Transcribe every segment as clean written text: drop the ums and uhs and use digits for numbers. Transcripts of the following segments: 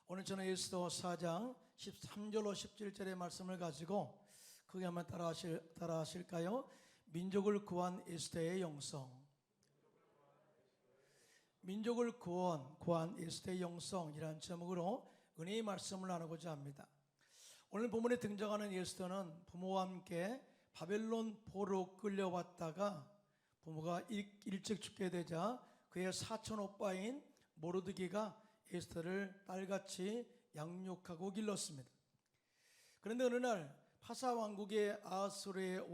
오늘 저는 에스더 4장 13절로 17절의 말씀을 가지고 크게 한번 따라하실까요? 민족을 구한 에스더의 영성. 민족을 구한 에스더의 영성이라는 제목으로 은혜의 말씀을 나누고자 합니다. 오늘 본문에 등장하는 에스더는 부모와 함께 바벨론 포로 끌려왔다가 부모가 일찍 죽게 되자 그의 사촌 오빠인 모르드기가 에스더를 딸같이 양육하고 길렀습니다. 그런데 어느 날 파사 왕국의 아하수르의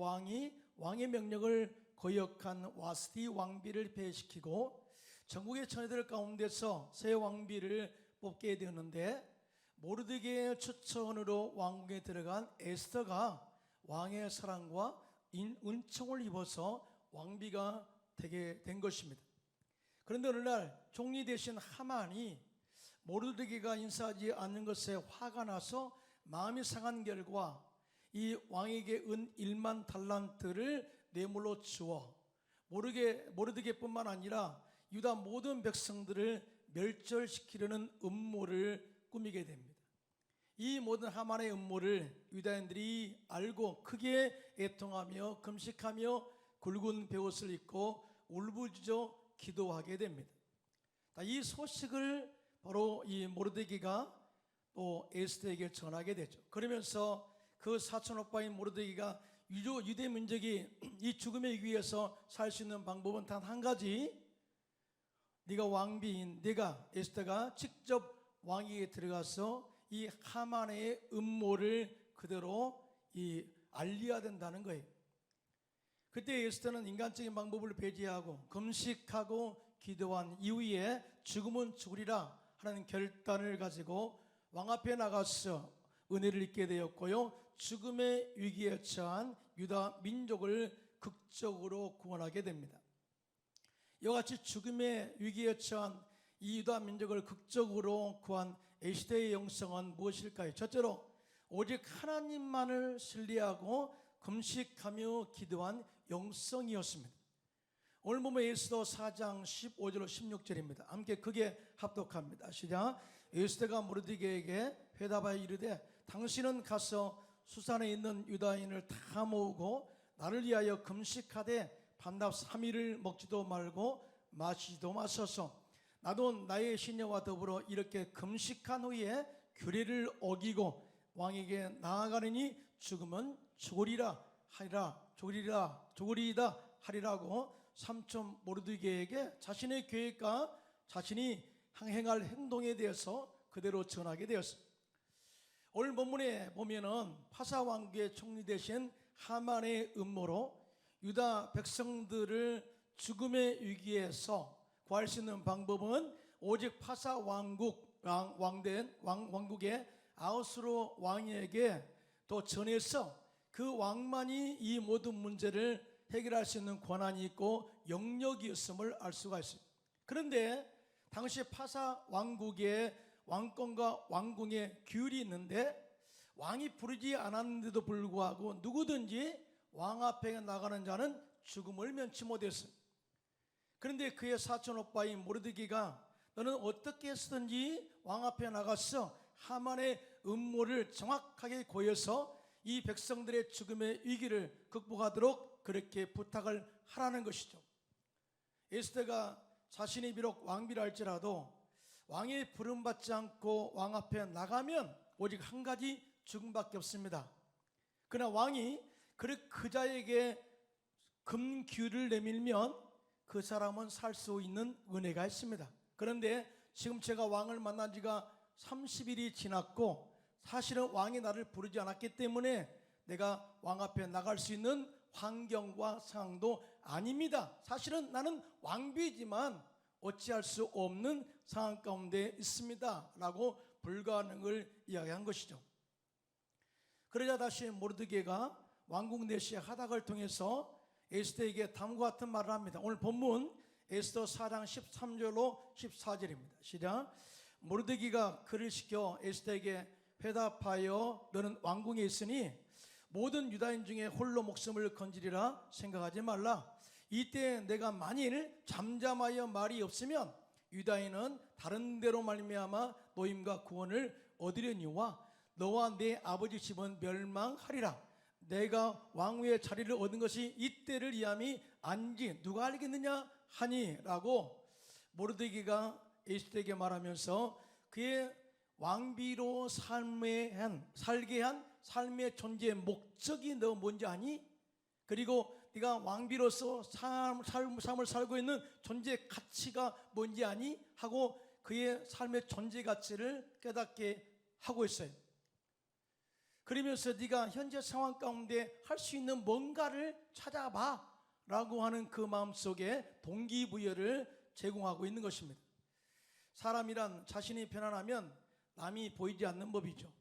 왕의 명령을 거역한 와스디 왕비를 폐해시키고 전국의 처녀들 가운데서 새 왕비를 뽑게 되었는데, 모르드기의 추천으로 왕궁에 들어간 에스더가 왕의 사랑과 은총을 입어서 왕비가 되게 된 것입니다. 그런데 어느 날 총리 대신 하만이 모르드기가 인사하지 않는 것에 화가 나서 마음이 상한 결과 이 왕에게 은 1만 달란트를 뇌물로 주어 모르드기뿐만 아니라 유다 모든 백성들을 멸절시키려는 음모를 꾸미게 됩니다. 이 모든 하만의 음모를 유다인들이 알고 크게 애통하며 금식하며 굵은 베옷을 입고 울부짖어 기도하게 됩니다. 이 소식을 바로 이 모르드기가 또 에스더에게 전하게 되죠. 그러면서 그 사촌 오빠인 모르드기가 유대 민족이 이 죽음의 위에서 살 수 있는 방법은 단 한 가지, 네가 왕비인 네가 에스더가 직접 왕위에 들어가서 이 하만의 음모를 그대로 알려야 된다는 거예요. 그때 에스더는 인간적인 방법을 배제하고 금식하고 기도한 이후에 죽으면 죽으리라 하는 결단을 가지고 왕 앞에 나가서 은혜를 입게 되었고요, 죽음의 위기에 처한 유다 민족을 극적으로 구원하게 됩니다. 이와 같이 죽음의 위기에 처한 이 유다 민족을 극적으로 구한 에스더의 영성은 무엇일까요? 첫째로 오직 하나님만을 신뢰하고 금식하며 기도한 영성이었습니다. 오늘 보면 에스더 4장 15절로 16절입니다. 함께 크게 합독합니다. 시작. 에스더가 모르드기에게 회답하여 이르되 당신은 가서 수산에 있는 유다인을 다 모으고 나를 위하여 금식하되 밤낮 3일을 먹지도 말고 마시지도 마소서. 나도 나의 시녀와 더불어 이렇게 금식한 후에 규례를 어기고 왕에게 나아가느니 죽으면 죽으리라 하리라고 삼촌 모르드기에게 자신의 계획과 자신이 행할 행동에 대해서 그대로 전하게 되었습니다. 오늘 본문에 보면은 파사 왕국의 총리 대신 하만의 음모로 유다 백성들을 죽음의 위기에서 구할 수 있는 방법은 오직 파사 왕국의 아하수르 왕에게 또 전해서 그 왕만이 이 모든 문제를 해결할 수 있는 권한이 있고 영역이 있음을 알 수가 있습니다. 그런데 당시 파사 왕국의 왕권과 왕궁의 규율이 있는데, 왕이 부르지 않았는데도 불구하고 누구든지 왕 앞에 나가는 자는 죽음을 면치 못했어요. 그런데 그의 사촌 오빠인 모르드기가 너는 어떻게 해서든지 왕 앞에 나가서 하만의 음모를 정확하게 고여서 이 백성들의 죽음의 위기를 극복하도록 그렇게 부탁을 하라는 것이죠. 에스더가 자신이 비록 왕비라 할지라도 왕의 부름받지 않고 왕 앞에 나가면 오직 한 가지 죽음밖에 없습니다. 그러나 왕이 그 자에게 금규를 내밀면 그 사람은 살 수 있는 은혜가 있습니다. 그런데 지금 제가 왕을 만난 지가 30일이 지났고 사실은 왕이 나를 부르지 않았기 때문에 내가 왕 앞에 나갈 수 있는 환경과 상황도 아닙니다. 사실은 나는 왕비지만 어찌할 수 없는 상황 가운데 있습니다 라고 불가능을 이야기한 것이죠. 그러자 다시 모르드기가 왕궁 내시의 하닥을 통해서 에스더에게 다음과 같은 말을 합니다. 오늘 본문 에스더 4장 13절로 14절입니다. 시작. 모르드기가 그를 시켜 에스더에게 회답하여 너는 왕궁에 있으니 모든 유다인 중에 홀로 목숨을 건지리라 생각하지 말라. 이때 내가 만일 잠잠하여 말이 없으면 유다인은 다른 데로 말미암아 노임과 구원을 얻으려니와 너와 내 아버지 집은 멸망하리라. 내가 왕위의 자리를 얻은 것이 이때를 이함이 아닌지 누가 알겠느냐 하니라고 모르드게가 에스더에게 말하면서 그의 왕비로 살게 한 삶의 존재의 목적이 너 뭔지 아니? 그리고 네가 왕비로서 삶을 살고 있는 존재의 가치가 뭔지 아니? 하고 그의 삶의 존재 가치를 깨닫게 하고 있어요. 그러면서 네가 현재 상황 가운데 할 수 있는 뭔가를 찾아봐 라고 하는 그 마음속에 동기부여를 제공하고 있는 것입니다. 사람이란 자신이 편안하면 남이 보이지 않는 법이죠.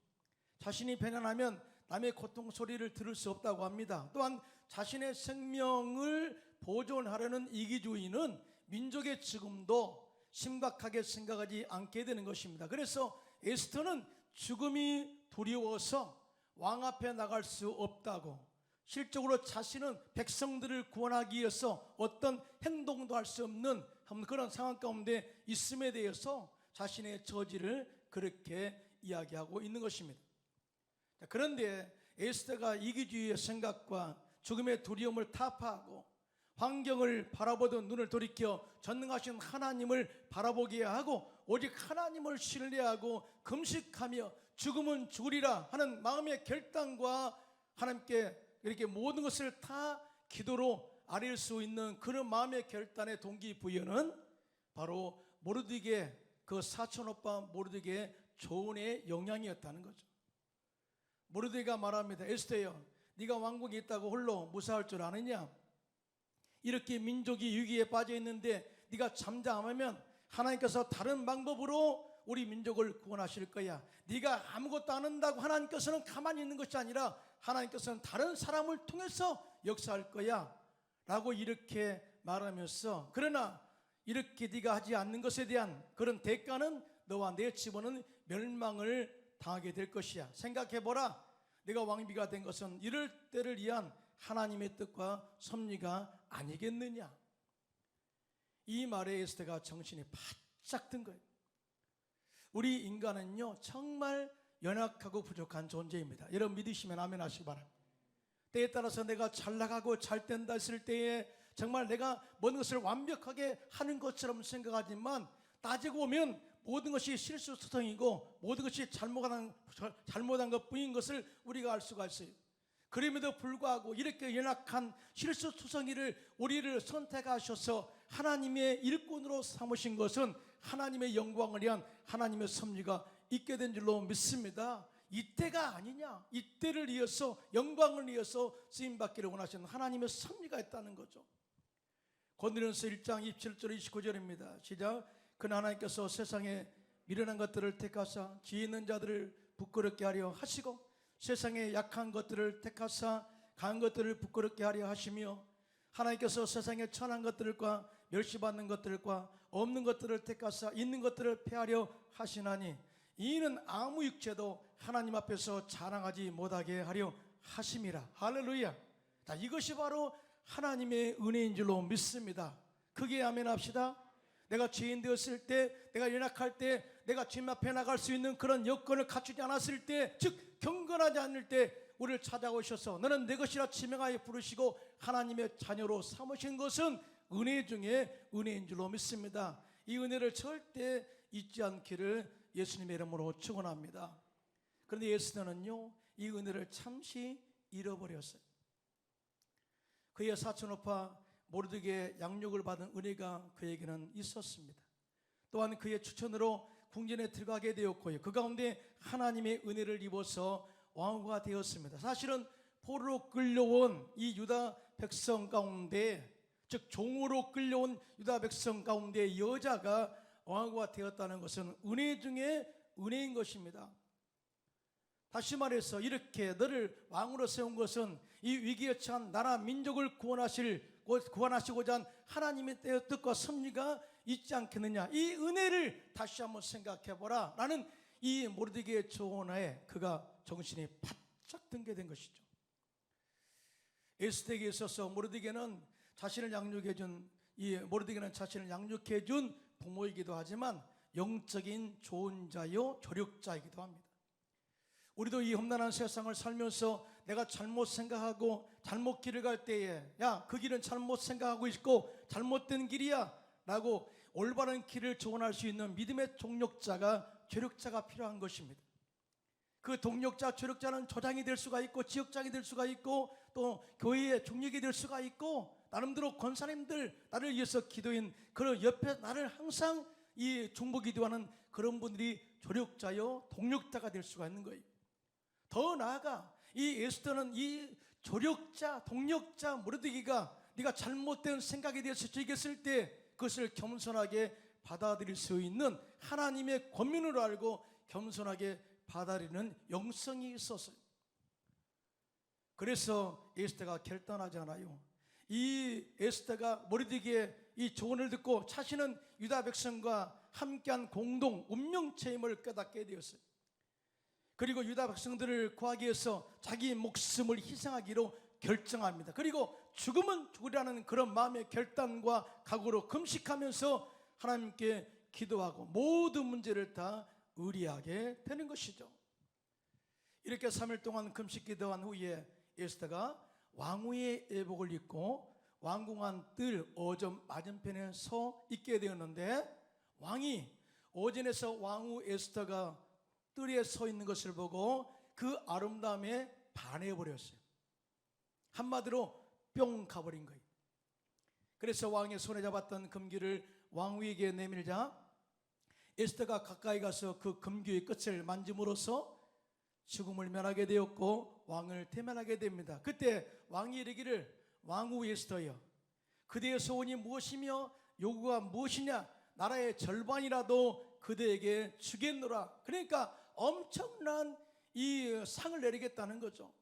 자신이 편안하면 남의 고통 소리를 들을 수 없다고 합니다. 또한 자신의 생명을 보존하려는 이기주의는 민족의 죽음도 심각하게 생각하지 않게 되는 것입니다. 그래서 에스더는 죽음이 두려워서 왕 앞에 나갈 수 없다고, 실적으로 자신은 백성들을 구원하기 위해서 어떤 행동도 할 수 없는 그런 상황 가운데 있음에 대해서 자신의 처지를 그렇게 이야기하고 있는 것입니다. 그런데 에스더가 이기주의의 생각과 죽음의 두려움을 타파하고 환경을 바라보던 눈을 돌이켜 전능하신 하나님을 바라보게 하고 오직 하나님을 신뢰하고 금식하며 죽음은 죽으리라 하는 마음의 결단과 하나님께 이렇게 모든 것을 다 기도로 아릴 수 있는 그런 마음의 결단의 동기부여는 바로 모르드게, 그 사촌오빠 모르드게의 조언의 영향이었다는 거죠. 모르드게가 말합니다. 에스더여, 네가 왕국에 있다고 홀로 무사할 줄 아느냐? 이렇게 민족이 위기에 빠져 있는데 네가 잠잠하면 하나님께서 다른 방법으로 우리 민족을 구원하실 거야. 네가 아무것도 안 한다고 하나님께서는 가만히 있는 것이 아니라 하나님께서는 다른 사람을 통해서 역사할 거야 라고 이렇게 말하면서, 그러나 이렇게 네가 하지 않는 것에 대한 그런 대가는 너와 내 집안은 멸망을 당하게 될 것이야. 생각해보라. 내가 왕비가 된 것은 이럴 때를 위한 하나님의 뜻과 섭리가 아니겠느냐. 이 말에 에스더가 정신이 바짝 든 거예요. 우리 인간은요 정말 연약하고 부족한 존재입니다. 여러분 믿으시면 아멘 하시기 바랍니다. 때에 따라서 내가 잘 나가고 잘 된다 했을 때에 정말 내가 모든 것을 완벽하게 하는 것처럼 생각하지만 따지고 보면 모든 것이 실수투성이고 모든 것이 잘못한 것뿐인 것을 우리가 알 수가 있어요. 그럼에도 불구하고 이렇게 연약한 실수투성이를 우리를 선택하셔서 하나님의 일꾼으로 삼으신 것은 하나님의 영광을 위한 하나님의 섭리가 있게 된 줄로 믿습니다. 이때가 아니냐, 이때를 위해서 영광을 위해서 쓰임받기를 원하시는 하나님의 섭리가 있다는 거죠. 고린도전서 1장 27절 29절입니다. 시작. 그러나 하나님께서 세상에 미련한 것들을 택하사 지혜 있는 자들을 부끄럽게 하려 하시고 세상에 약한 것들을 택하사 강한 것들을 부끄럽게 하려 하시며 하나님께서 세상에 천한 것들과 멸시받는 것들과 없는 것들을 택하사 있는 것들을 폐하려 하시나니 이는 아무 육체도 하나님 앞에서 자랑하지 못하게 하려 하심이라. 할렐루야. 자, 이것이 바로 하나님의 은혜인 줄로 믿습니다. 크게 아멘 합시다. 내가 죄인 되었을 때, 내가 연약할 때, 내가 주님 앞에 나갈 수 있는 그런 여건을 갖추지 않았을 때, 즉 경건하지 않을 때 우리를 찾아오셔서 너는 내 것이라 지명하여 부르시고 하나님의 자녀로 삼으신 것은 은혜 중에 은혜인 줄로 믿습니다. 이 은혜를 절대 잊지 않기를 예수님의 이름으로 축원합니다. 그런데 에스더는요 이 은혜를 잠시 잃어버렸어요. 그의 사촌오빠 모르드게의 양육을 받은 은혜가 그에게는 있었습니다. 또한 그의 추천으로 궁전에 들어가게 되었고요, 그 가운데 하나님의 은혜를 입어서 왕후가 되었습니다. 사실은 포로로 끌려온 이 유다 백성 가운데, 즉 종으로 끌려온 유다 백성 가운데 여자가 왕후가 되었다는 것은 은혜 중에 은혜인 것입니다. 다시 말해서 이렇게 너를 왕으로 세운 것은 이 위기에 처한 나라 민족을 구원하시고자 한 하나님의 뜻과 섭리가 있지 않겠느냐. 이 은혜를 다시 한번 생각해보라 라는 이 모르드게의 조언에 그가 정신이 바짝 든게 된 것이죠. 에스더에게 있어서 모르드게는 자신을 양육해준 부모이기도 하지만 영적인 조언자요 조력자이기도 합니다. 우리도 이 험난한 세상을 살면서 내가 잘못 생각하고 잘못 길을 갈 때에 야, 그 길은 잘못 생각하고 있고 잘못된 길이야 라고 올바른 길을 조언할 수 있는 믿음의 동력자가 조력자가 필요한 것입니다. 그 동력자, 조력자는 조장이 될 수가 있고 지역장이 될 수가 있고 또 교회의 중력이 될 수가 있고 나름대로 권사님들 나를 위해서 기도인 그런 옆에 나를 항상 이 중보 기도하는 그런 분들이 조력자요 동력자가 될 수가 있는 거예요. 더 나아가 이 에스더는 이 조력자, 동력자 모르드기가 네가 잘못된 생각에 대해서 얘기했을 때 그것을 겸손하게 받아들일 수 있는 하나님의 권면으로 알고 겸손하게 받아들이는 영성이 있었어요. 그래서 에스더가 결단하잖아요. 이 에스더가 모르드기의 이 조언을 듣고 자신은 유다 백성과 함께한 공동 운명체임을 깨닫게 되었어요. 그리고 유다 백성들을 구하기 위해서 자기 목숨을 희생하기로 결정합니다. 그리고 죽으면 죽으라는 그런 마음의 결단과 각오로 금식하면서 하나님께 기도하고 모든 문제를 다 의리하게 되는 것이죠. 이렇게 3일 동안 금식 기도한 후에 에스더가 왕후의 예복을 입고 왕궁안 뜰 어점 맞은편에 서 있게 되었는데 왕이 어진에서 왕후 에스더가 뜰에 서 있는 것을 보고 그 아름다움에 반해버렸어요. 한마디로 뿅 가버린 거예요. 그래서 왕의 손에 잡았던 금귀를 왕후에게 내밀자 에스더가 가까이 가서 그 금귀의 끝을 만짐으로써 죽음을 면하게 되었고 왕을 대면하게 됩니다. 그때 왕이 이르기를 왕후 에스더여 그대의 소원이 무엇이며 요구가 무엇이냐 나라의 절반이라도 그대에게 주겠노라. 그러니까 엄청난 이 상을 내리겠다는 거죠.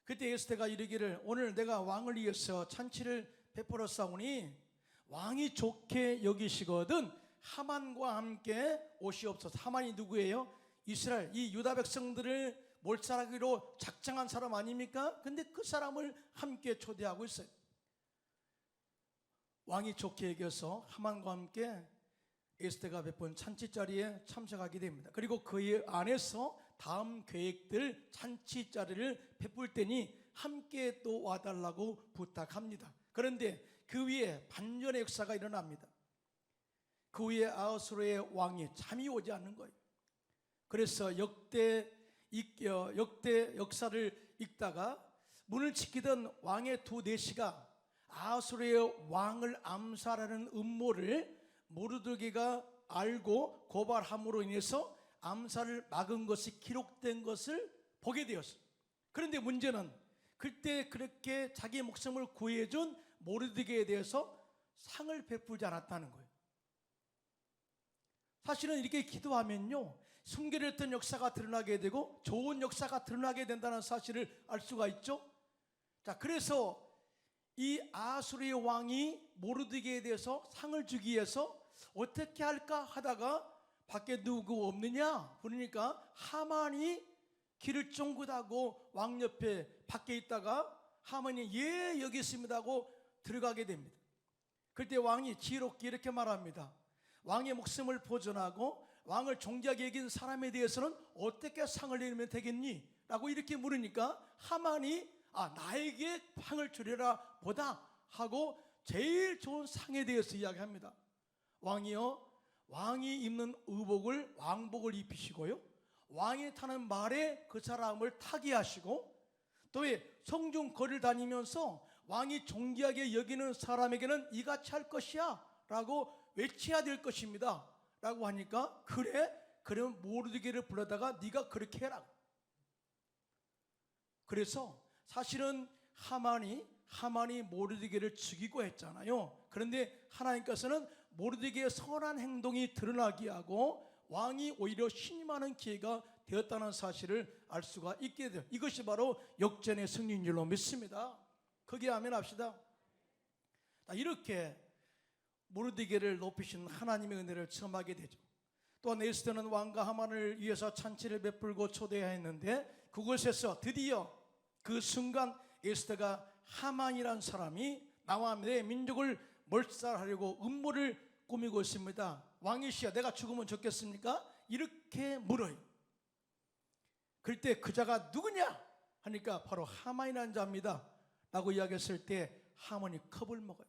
그때 에스더가 이르기를 오늘 내가 왕을 위해서 잔치를 베풀어 싸우니 왕이 좋게 여기시거든 하만과 함께 오시옵소서. 하만이 누구예요? 이스라엘 이 유다 백성들을 몰살하기로 작정한 사람 아닙니까? 근데 그 사람을 함께 초대하고 있어요. 왕이 좋게 여겨서 하만과 함께 에스더가 베푼 잔치 자리에 참석하게 됩니다. 그리고 그 안에서 다음 계획들 잔치 자리를 베풀 때니 함께 또 와달라고 부탁합니다. 그런데 그 위에 반전의 역사가 일어납니다. 그 위에 아하수르의 왕이 잠이 오지 않는 거예요. 그래서 역대 역사를 읽다가 문을 지키던 왕의 두 내시가 아하수르의 왕을 암살하는 음모를 모르드기가 알고 고발함으로 인해서 암살을 막은 것이 기록된 것을 보게 되었어요. 그런데 문제는 그때 그렇게 자기 목숨을 구해준 모르드기에 대해서 상을 베풀지 않았다는 거예요. 사실은 이렇게 기도하면요 순결했던 역사가 드러나게 되고 좋은 역사가 드러나게 된다는 사실을 알 수가 있죠. 자, 그래서 이 아하수르의 왕이 모르드기에 대해서 상을 주기 위해서 어떻게 할까 하다가 밖에 누구 없느냐 그러니까 하만이 길을 쫑긋하고 왕 옆에 밖에 있다가 하만이 예 여기 있습니다 하고 들어가게 됩니다. 그때 왕이 지혜롭게 이렇게 말합니다. 왕의 목숨을 보존하고 왕을 존귀하게 여긴 사람에 대해서는 어떻게 상을 내리면 되겠니? 라고 이렇게 물으니까 하만이 나에게 상을 주려라 보다 하고 제일 좋은 상에 대해서 이야기합니다. 왕이요 왕이 입는 의복을 왕복을 입히시고요 왕이 타는 말에 그 사람을 타게 하시고 또 성중 거리를 다니면서 왕이 존귀하게 여기는 사람에게는 이같이 할 것이야 라고 외쳐야 될 것입니다 라고 하니까 그래? 그러면 모르드기를 불러다가 네가 그렇게 해라. 그래서 사실은 하만이 모르드기를 죽이고 했잖아요. 그런데 하나님께서는 모르드기의 선한 행동이 드러나게 하고 왕이 오히려 신임하는 기회가 되었다는 사실을 알 수가 있게 돼요. 이것이 바로 역전의 승리인 줄로 믿습니다. 거기에 아멘 합시다. 이렇게 모르드기를 높이신 하나님의 은혜를 체험하게 되죠. 또한 에스더는 왕과 하만을 위해서 잔치를 베풀고 초대했는데 그곳에서 드디어 그 순간 에스더가 하만이란 사람이 나와 내 민족을 몰살하려고 음모를 꾸미고 있습니다. 왕이시여 내가 죽으면 좋겠습니까? 이렇게 물어요. 그럴 때 그 자가 누구냐? 하니까 바로 하만이라는 자입니다 라고 이야기했을 때 하만이 겁을 먹어요.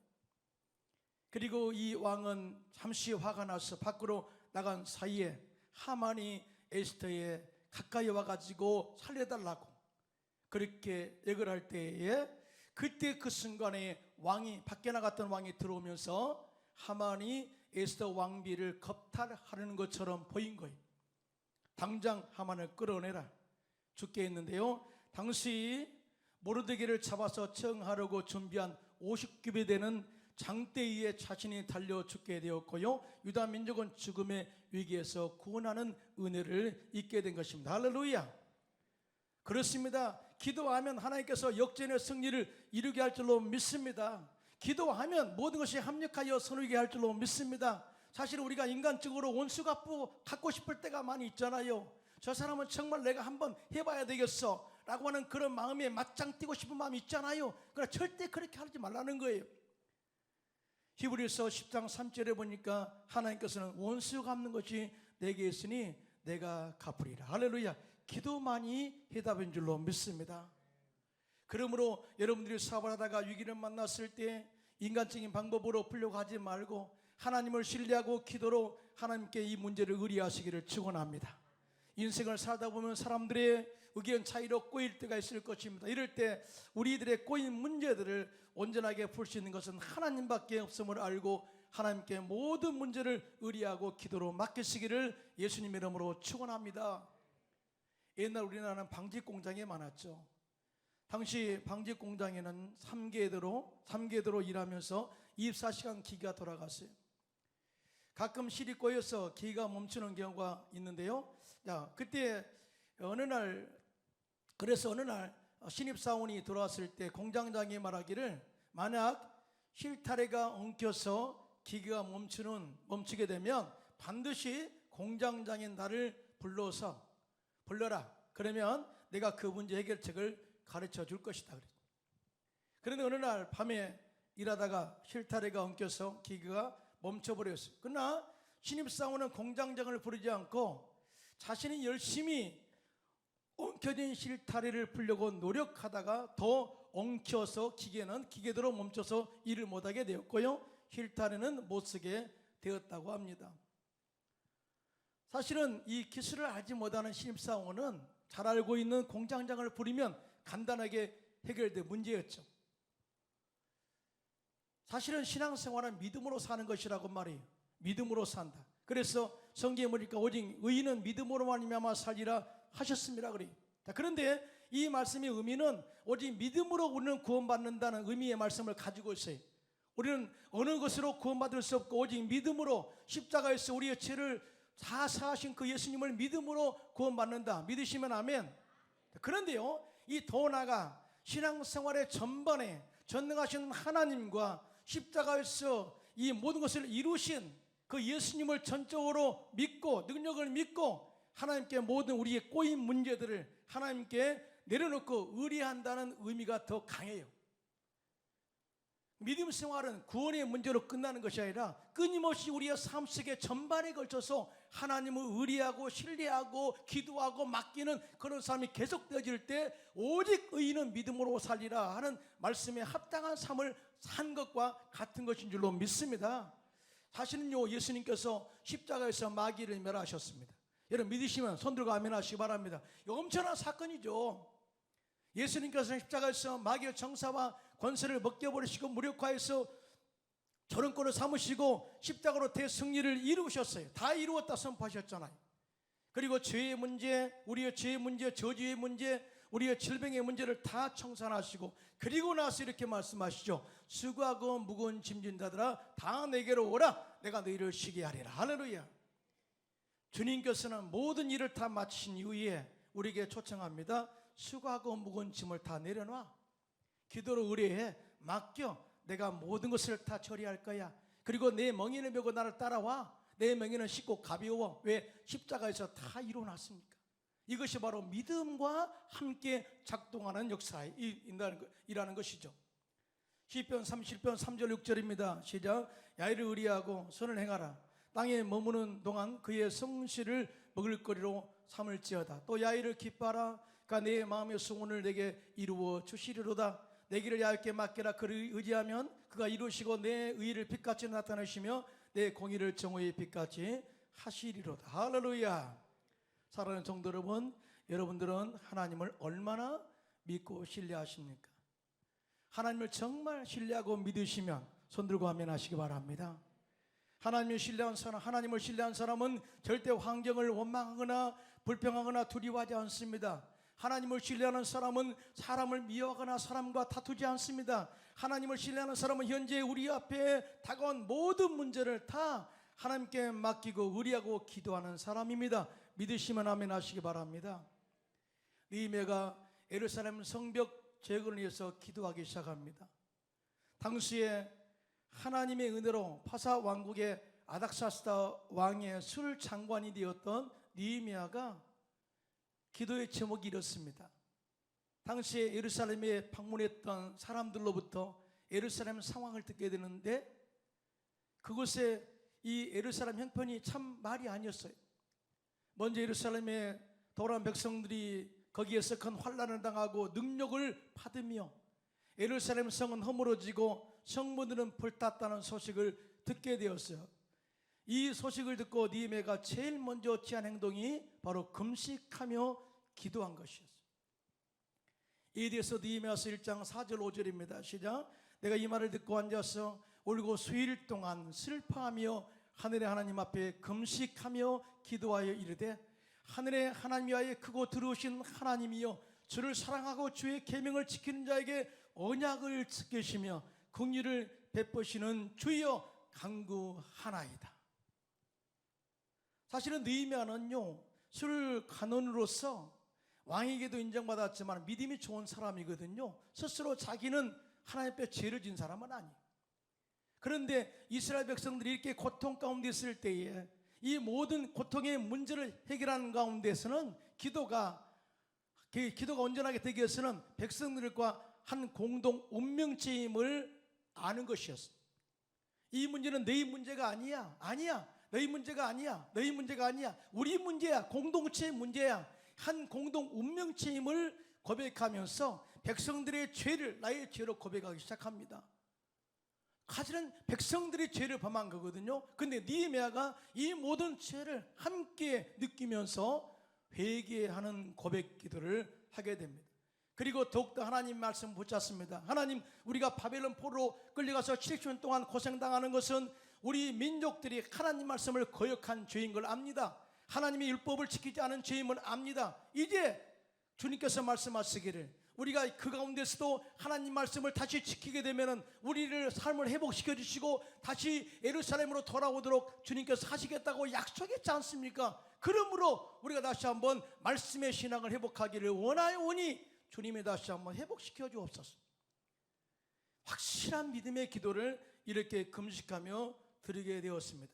그리고 이 왕은 잠시 화가 나서 밖으로 나간 사이에 하만이 에스더에 가까이 와가지고 살려달라고 그렇게 얘기를 할 때에 그때 그 순간에 왕이 밖에 나갔던 왕이 들어오면서 하만이 에스더 왕비를 겁탈하려는 것처럼 보인 거예요. 당장 하만을 끌어내라 죽게 했는데요, 당시 모르드게를 잡아서 처형하려고 준비한 50급이 되는 장대위에 자신이 달려 죽게 되었고요, 유다 민족은 죽음의 위기에서 구원하는 은혜를 잊게 된 것입니다. 할렐루야. 그렇습니다. 기도하면 하나님께서 역전의 승리를 이루게 할 줄로 믿습니다. 기도하면 모든 것이 합력하여 선하게 할 줄로 믿습니다. 사실 우리가 인간적으로 원수 갖고 싶을 때가 많이 있잖아요. 저 사람은 정말 내가 한번 해봐야 되겠어 라고 하는 그런 마음에 맞짱 뛰고 싶은 마음이 있잖아요. 그러나 절대 그렇게 하지 말라는 거예요. 히브리서 10장 3절에 보니까 하나님께서는 원수 갚는 것이 내게 있으니 내가 갚으리라. 할렐루야. 기도만이 해답인 줄로 믿습니다. 그러므로 여러분들이 사업을 하다가 위기를 만났을 때 인간적인 방법으로 풀려고 하지 말고 하나님을 신뢰하고 기도로 하나님께 이 문제를 의뢰하시기를 축원합니다. 인생을 살다 보면 사람들의 의견 차이로 꼬일 때가 있을 것입니다. 이럴 때 우리들의 꼬인 문제들을 온전하게 풀 수 있는 것은 하나님밖에 없음을 알고 하나님께 모든 문제를 의뢰하고 기도로 맡기시기를 예수님 이름으로 축원합니다. 옛날 우리나라는 방직 공장이 많았죠. 당시 방직 공장에는 3개대로 일하면서 24시간 기계가 돌아갔어요. 가끔 실이 꼬여서 기계가 멈추는 경우가 있는데요. 자, 그때 어느 날 신입사원이 들어왔을 때 공장장이 말하기를 만약 실타래가 엉켜서 기계가 멈추게 되면 반드시 공장장인 나를 불러라. 그러면 내가 그 문제 해결책을 가르쳐 줄 것이다. 그런데 어느 날 밤에 일하다가 실타래가 엉켜서 기계가 멈춰버렸어요. 그러나 신입사원은 공장장을 부르지 않고 자신이 열심히 엉켜진 실타래를 풀려고 노력하다가 더 엉켜서 기계대로 멈춰서 일을 못하게 되었고요, 실타래는 못쓰게 되었다고 합니다. 사실은 이 기술을 알지 못하는 신입사원은 잘 알고 있는 공장장을 부리면 간단하게 해결될 문제였죠. 사실은 신앙생활은 믿음으로 사는 것이라고 말해요. 믿음으로 산다. 그래서 성경에 보니까 오직 의인은 믿음으로 말미암아 살리라 하셨습니다. 그래요. 자, 그런데 이 말씀의 의미는 오직 믿음으로 우리는 구원받는다는 의미의 말씀을 가지고 있어요. 우리는 어느 것으로 구원받을 수 없고 오직 믿음으로 십자가에서 우리의 죄를 다 사하신 그 예수님을 믿음으로 구원받는다. 믿으시면 아멘. 그런데요, 이 더 나아가 신앙생활의 전반에 전능하신 하나님과 십자가에서 이 모든 것을 이루신 그 예수님을 전적으로 믿고 능력을 믿고 하나님께 모든 우리의 꼬인 문제들을 하나님께 내려놓고 의뢰한다는 의미가 더 강해요. 믿음 생활은 구원의 문제로 끝나는 것이 아니라 끊임없이 우리의 삶 속에 전반에 걸쳐서 하나님을 의뢰하고 신뢰하고 기도하고 맡기는 그런 삶이 계속되어질 때 오직 의인은 믿음으로 살리라 하는 말씀에 합당한 삶을 산 것과 같은 것인 줄로 믿습니다. 사실은요, 예수님께서 십자가에서 마귀를 멸하셨습니다. 여러분 믿으시면 손 들고 아멘 하시기 바랍니다. 이거 엄청난 사건이죠. 예수님께서 십자가에서 마귀의 정사와 권세를 벗겨버리시고 무력화해서 저런꼴을 삼으시고 십자가로 대승리를 이루셨어요. 다 이루었다 선포하셨잖아요. 그리고 죄의 문제, 우리의 죄의 문제, 저주의 문제, 우리의 질병의 문제를 다 청산하시고 그리고 나서 이렇게 말씀하시죠. 수고하고 무거운 짐진 자들아 다 내게로 오라. 내가 너희를 쉬게 하리라. 할렐루야. 주님께서는 모든 일을 다 마치신 이후에 우리에게 초청합니다. 수고하고 무거운 짐을 다 내려놔. 기도로 의뢰해. 맡겨. 내가 모든 것을 다 처리할 거야. 그리고 내 멍에를 메고 나를 따라와. 내 멍에는 쉽고 가벼워. 왜? 십자가에서 다 이루어놨습니까? 이것이 바로 믿음과 함께 작동하는 역사이라는 것이죠. 시편 30편 3절 6절입니다. 시작. 야일을 의리하고 선을 행하라. 땅에 머무는 동안 그의 성실을 먹을거리로 삼을지어다. 또 야일을 기뻐하라. 그가 내 마음의 소원을 내게 이루어 주시리로다. 내 길을 야곱께 맡기라. 그를 의지하면 그가 이루시고 내 의를 빛같이 나타내시며 내 공의를 정오의 빛같이 하시리로다. 할렐루야. 사랑하는 성도 여러분, 여러분들은 하나님을 얼마나 믿고 신뢰하십니까? 하나님을 정말 신뢰하고 믿으시면 손들고 아멘 하시기 바랍니다. 하나님을 신뢰한 사람은 절대 환경을 원망하거나 불평하거나 두려워하지 않습니다. 하나님을 신뢰하는 사람은 사람을 미워하거나 사람과 다투지 않습니다. 하나님을 신뢰하는 사람은 현재 우리 앞에 다가온 모든 문제를 다 하나님께 맡기고 의리하고 기도하는 사람입니다. 믿으시면 아멘 하시기 바랍니다. 느헤미야가 예루살렘 성벽 재건을 위해서 기도하기 시작합니다. 당시에 하나님의 은혜로 파사 왕국의 아닥사스다 왕의 술 장관이 되었던 느헤미야가 기도의 제목이 이렇습니다. 당시에 예루살렘에 방문했던 사람들로부터 예루살렘 상황을 듣게 되는데 그곳에 이 예루살렘 형편이 참 말이 아니었어요. 먼저 예루살렘에 돌아온 백성들이 거기에서 큰 환난을 당하고 능력을 받으며 예루살렘 성은 허물어지고 성문들은 불탔다는 소식을 듣게 되었어요. 이 소식을 듣고 느헤미야가 제일 먼저 취한 행동이 바로 금식하며 기도한 것이었어요. 이에 대해서 느헤미야서 1장 4절 5절입니다. 시작. 내가 이 말을 듣고 앉아서 울고 수일 동안 슬퍼하며 하늘의 하나님 앞에 금식하며 기도하여 이르되 하늘의 하나님이와의 크고 두려우신 하나님이여 주를 사랑하고 주의 계명을 지키는 자에게 언약을 지키시며 긍휼을 베푸시는 주여 간구하나이다. 사실은 느헤미야는요 술 간원으로서 왕에게도 인정받았지만 믿음이 좋은 사람이거든요. 스스로 자기는 하나님 앞에 죄를 진 사람은 아니에요. 그런데 이스라엘 백성들이 이렇게 고통 가운데 있을 때에 이 모든 고통의 문제를 해결하는 가운데서는 기도가 온전하게 되기 위해서는 백성들과 한 공동 운명체임을 아는 것이었어요. 이 문제는 너희 문제가 아니야. 너희 문제가 아니야. 우리 문제야. 공동체의 문제야. 한 공동 운명체임을 고백하면서 백성들의 죄를 나의 죄로 고백하기 시작합니다. 사실은 백성들이 죄를 범한 거거든요. 근데 느헤미야가 이 모든 죄를 함께 느끼면서 회개하는 고백 기도를 하게 됩니다. 그리고 더욱더 하나님 말씀 붙잡습니다. 하나님, 우리가 바벨론 포로로 끌려가서 70년 동안 고생당하는 것은 우리 민족들이 하나님 말씀을 거역한 죄인 걸 압니다. 하나님의 율법을 지키지 않은 죄임을 압니다. 이제 주님께서 말씀하시기를 우리가 그 가운데서도 하나님 말씀을 다시 지키게 되면 우리를 삶을 회복시켜 주시고 다시 예루살렘으로 돌아오도록 주님께서 하시겠다고 약속했지 않습니까? 그러므로 우리가 다시 한번 말씀의 신앙을 회복하기를 원하오니 주님이 다시 한번 회복시켜 주옵소서. 확실한 믿음의 기도를 이렇게 금식하며 드리게 되었습니다.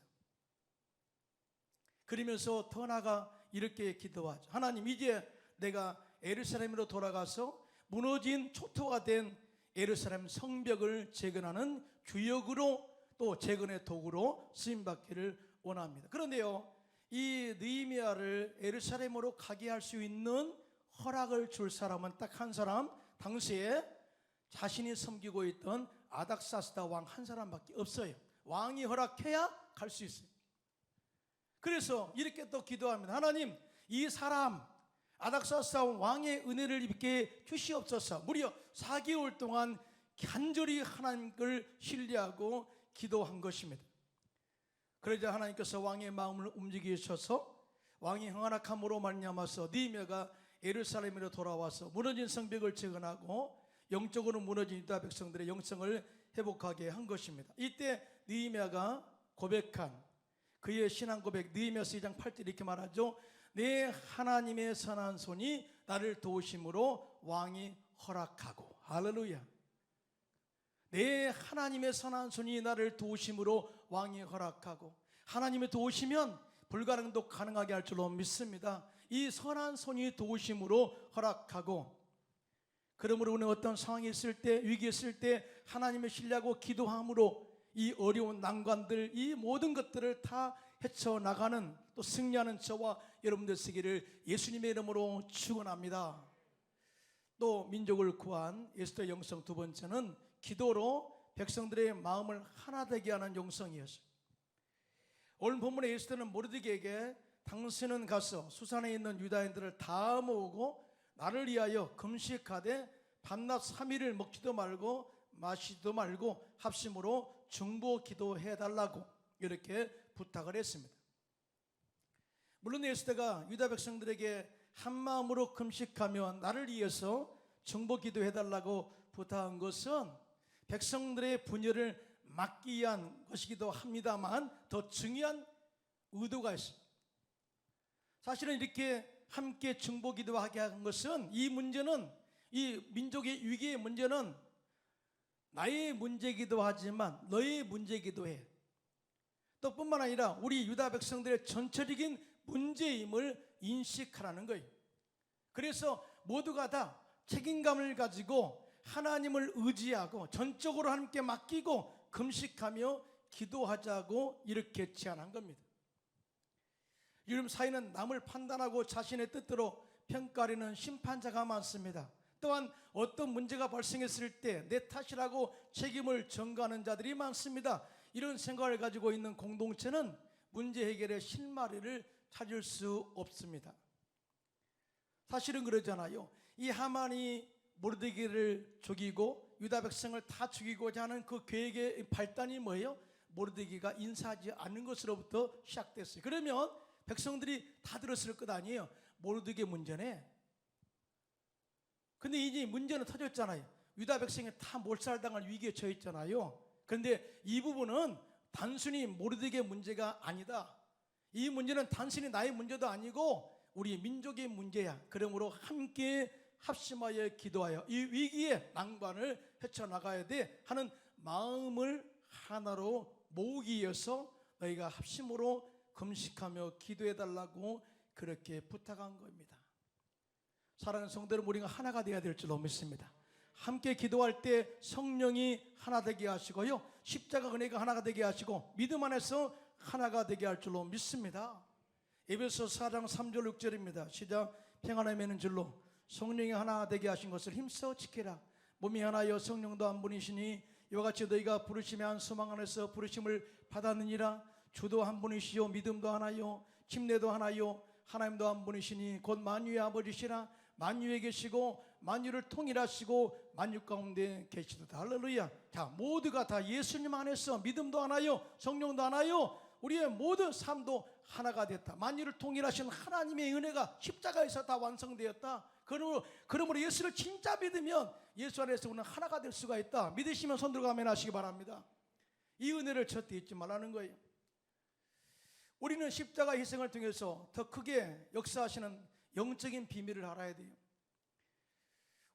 그러면서 더 나아가 이렇게 기도하죠. 하나님, 이제 내가 예루살렘으로 돌아가서 무너진 초토화 된 예루살렘 성벽을 재건하는 주역으로 또 재건의 도구로 쓰임받기를 원합니다. 그런데요, 이 느헤미야를 예루살렘으로 가게 할 수 있는 허락을 줄 사람은 딱 한 사람, 당시에 자신이 섬기고 있던 아닥사스다 왕 한 사람밖에 없어요. 왕이 허락해야 갈 수 있어요. 그래서 이렇게 또 기도합니다. 하나님, 이 사람 아닥사스다 왕의 은혜를 입게 주시옵소서. 무려 4개월 동안 간절히 하나님을 신뢰하고 기도한 것입니다. 그러자 하나님께서 왕의 마음을 움직이셔서 왕이 허락함으로 말미암아서 느헤미야가 예루살렘으로 돌아와서 무너진 성벽을 재건하고 영적으로 무너진 유다 백성들의 영성을 회복하게 한 것입니다. 이때 느헤미야가 고백한 그의 신앙 고백, 느헤미야서 2장 8절 이렇게 말하죠. 내 하나님의 선한 손이 나를 도우심으로 왕이 허락하고, 할렐루야. 내 하나님의 선한 손이 나를 도우심으로 왕이 허락하고, 하나님의 도우시면 불가능도 가능하게 할 줄로 믿습니다. 이 선한 손이 도우심으로 허락하고, 그러므로 우리는 어떤 상황이 있을 때, 위기에 있을 때 하나님을 신뢰하고 기도함으로 이 어려운 난관들, 이 모든 것들을 다 헤쳐나가는 또 승리하는 저와 여러분들 되기를 예수님의 이름으로 축원합니다. 또 민족을 구한 에스더 영성 두 번째는 기도로 백성들의 마음을 하나 되게 하는 영성이었어요. 오늘 본문의 에스더는 모르드게에게 당신은 가서 수산에 있는 유다인들을 다 모으고 나를 위하여 금식하되 밤낮 3일을 먹지도 말고 마시지도 말고 합심으로 중보 기도해달라고 이렇게 부탁을 했습니다. 물론 에스더가 유다 백성들에게 한마음으로 금식하며 나를 위해서 중보 기도해달라고 부탁한 것은 백성들의 분열을 막기 위한 것이기도 합니다만 더 중요한 의도가 있습니다. 사실은 이렇게 함께 중보 기도하게 한 것은 이 문제는, 이 민족의 위기의 문제는 나의 문제이기도 하지만 너의 문제이기도 해. 또 뿐만 아니라 우리 유다 백성들의 전체적인 문제임을 인식하라는 거예요. 그래서 모두가 다 책임감을 가지고 하나님을 의지하고 전적으로 하나님께 맡기고 금식하며 기도하자고 이렇게 제안한 겁니다. 요즘 사회는 남을 판단하고 자신의 뜻대로 평가하려는 심판자가 많습니다. 또한 어떤 문제가 발생했을 때 내 탓이라고 책임을 전가하는 자들이 많습니다. 이런 생각을 가지고 있는 공동체는 문제 해결의 실마리를 찾을 수 없습니다. 사실은 그러잖아요. 이 하만이 모르드게를 죽이고 유다 백성을 다 죽이고자 하는 그 계획의 발단이 뭐예요? 모르드게가 인사하지 않는 것으로부터 시작됐어요. 그러면 백성들이 다 들었을 것 아니에요. 모르드게 문제네. 근데 이제 문제는 터졌잖아요. 유다 백성이 다 몰살당할 위기에 처해 있잖아요. 그런데 이 부분은 단순히 모르드게 문제가 아니다. 이 문제는 단순히 나의 문제도 아니고 우리 민족의 문제야. 그러므로 함께 합심하여 기도하여 이 위기의 난관을 헤쳐나가야 돼 하는 마음을 하나로 모으기 위해서 너희가 합심으로 금식하며 기도해달라고 그렇게 부탁한 겁니다. 사랑하는 성도 여러분, 우리가 하나가 되어야 될 줄로 믿습니다. 함께 기도할 때 성령이 하나 되게 하시고요, 십자가 은혜가 하나가 되게 하시고 믿음 안에서 하나가 되게 할 줄로 믿습니다. 에베소 4장 3절 6절입니다. 시작. 평안에 매는 줄로 성령이 하나 되게 하신 것을 힘써 지키라. 몸이 하나여 성령도 한 분이시니 이와 같이 너희가 부르심의 한 소망 안에서 부르심을 받았느니라. 주도 한 분이시요 믿음도 하나요 침례도 하나요 하나님도 한 분이시니 곧 만유의 아버지시라. 만유에 계시고 만유를 통일하시고 만유 가운데 계시도다. 할렐루야. 자, 모두가 다 예수님 안에서 믿음도 하나요 성령도 하나요 우리의 모든 삶도 하나가 됐다. 만유를 통일하신 하나님의 은혜가 십자가에서 다 완성되었다. 그러므로 예수를 진짜 믿으면 예수 안에서 우리는 하나가 될 수가 있다. 믿으시면 손 들고 아멘 하시기 바랍니다. 이 은혜를 절대 잊지 말라는 거예요. 우리는 십자가 희생을 통해서 더 크게 역사하시는 영적인 비밀을 알아야 돼요.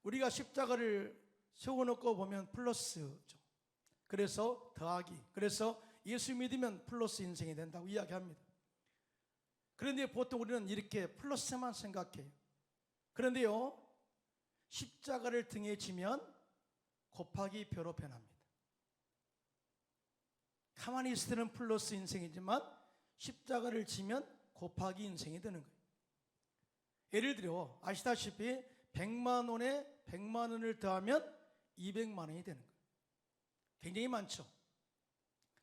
우리가 십자가를 세워놓고 보면 플러스죠. 그래서 더하기, 그래서 예수 믿으면 플러스 인생이 된다고 이야기합니다. 그런데 보통 우리는 이렇게 플러스만 생각해요. 그런데요, 십자가를 등에 지면 곱하기 표로 변합니다. 가만히 있을 때는 플러스 인생이지만 십자가를 지면 곱하기 인생이 되는 거예요. 예를 들어 아시다시피 100만 원에 100만 원을 더하면 200만 원이 되는 거예요. 굉장히 많죠.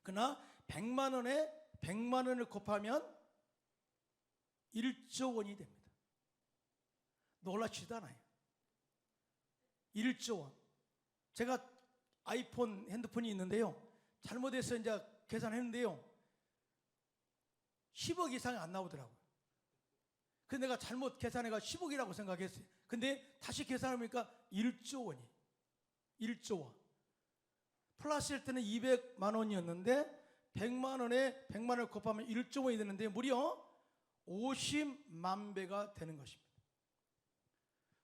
그러나 100만 원에 100만 원을 곱하면 1조 원이 됩니다. 놀라지도 않아요. 1조 원. 제가 아이폰 핸드폰이 있는데요, 잘못해서 이제 계산했는데요 10억 이상이 안 나오더라고요. 근데 내가 잘못 계산해가 10억이라고 생각했어요. 근데 다시 계산해보니까 1조 원이 1조 원. 플러스일 때는 200만 원이었는데 100만 원에 100만 원을 곱하면 1조 원이 되는데 무려 50만 배가 되는 것입니다.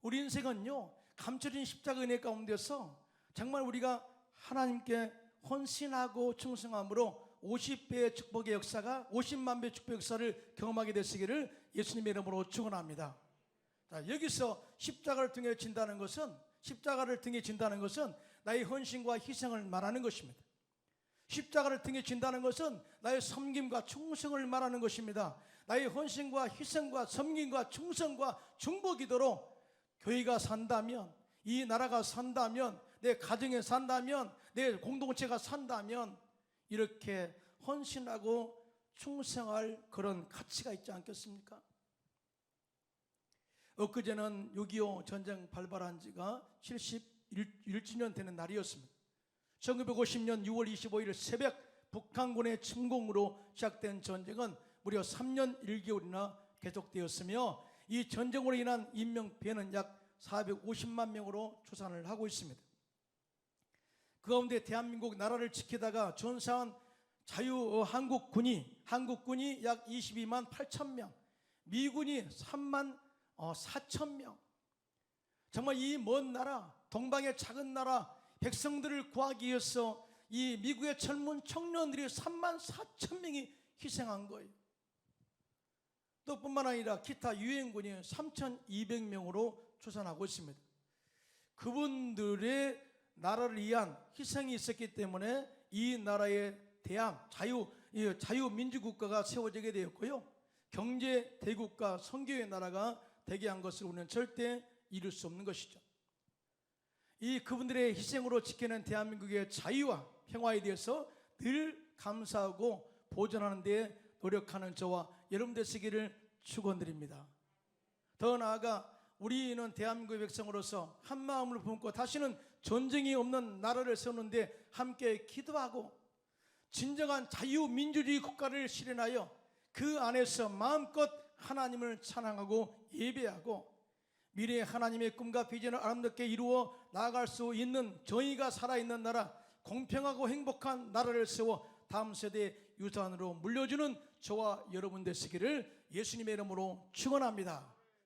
우리 인생은요, 감춰진 십자가 은혜 가운데서 정말 우리가 하나님께 헌신하고 충성함으로 50배의 축복의 역사가 50만 배의 축복의 역사를 경험하게 되시기를 예수님의 이름으로 축원합니다. 자, 여기서 십자가를 등에 진다는 것은, 십자가를 등에 진다는 것은 나의 헌신과 희생을 말하는 것입니다. 십자가를 등에 진다는 것은 나의 섬김과 충성을 말하는 것입니다. 나의 헌신과 희생과 섬김과 충성과 중보기도로 교회가 산다면, 이 나라가 산다면, 내 가정에 산다면, 내 공동체가 산다면 이렇게 헌신하고 충성할 그런 가치가 있지 않겠습니까? 엊그제는 6.25 전쟁 발발한 지가 71주년 되는 날이었습니다. 1950년 6월 25일 새벽 북한군의 침공으로 시작된 전쟁은 무려 3년 1개월이나 계속되었으며 이 전쟁으로 인한 인명피해는 약 450만 명으로 추산을 하고 있습니다. 그 가운데 대한민국 나라를 지키다가 전사한 한국군이 약 22만 8천 명, 미군이 3만 4천 명. 정말 이 먼 나라, 동방의 작은 나라 백성들을 구하기 위해서 이 미국의 젊은 청년들이 3만 4천 명이 희생한 거예요. 또 뿐만 아니라 기타 유엔군이 3,200명으로 추산하고 있습니다. 그분들의 나라를 위한 희생이 있었기 때문에 이 나라의 대항, 자유민주국가가 세워지게 되었고요. 경제 대국가 선교의 나라가 되게 한 것을 우리는 절대 이룰 수 없는 것이죠. 이 그분들의 희생으로 지켜낸 대한민국의 자유와 평화에 대해서 늘 감사하고 보존하는 데 노력하는 저와 여러분 되시기를 축원드립니다. 더 나아가 우리는 대한민국의 백성으로서 한 마음을 품고 다시는 전쟁이 없는 나라를 세우는데 함께 기도하고 진정한 자유민주주의 국가를 실현하여 그 안에서 마음껏 하나님을 찬양하고 예배하고 미래의 하나님의 꿈과 비전을 아름답게 이루어 나아갈 수 있는 정의가 살아있는 나라, 공평하고 행복한 나라를 세워 다음 세대의 유산으로 물려주는 저와 여러분 되시기를 예수님의 이름으로 축원합니다.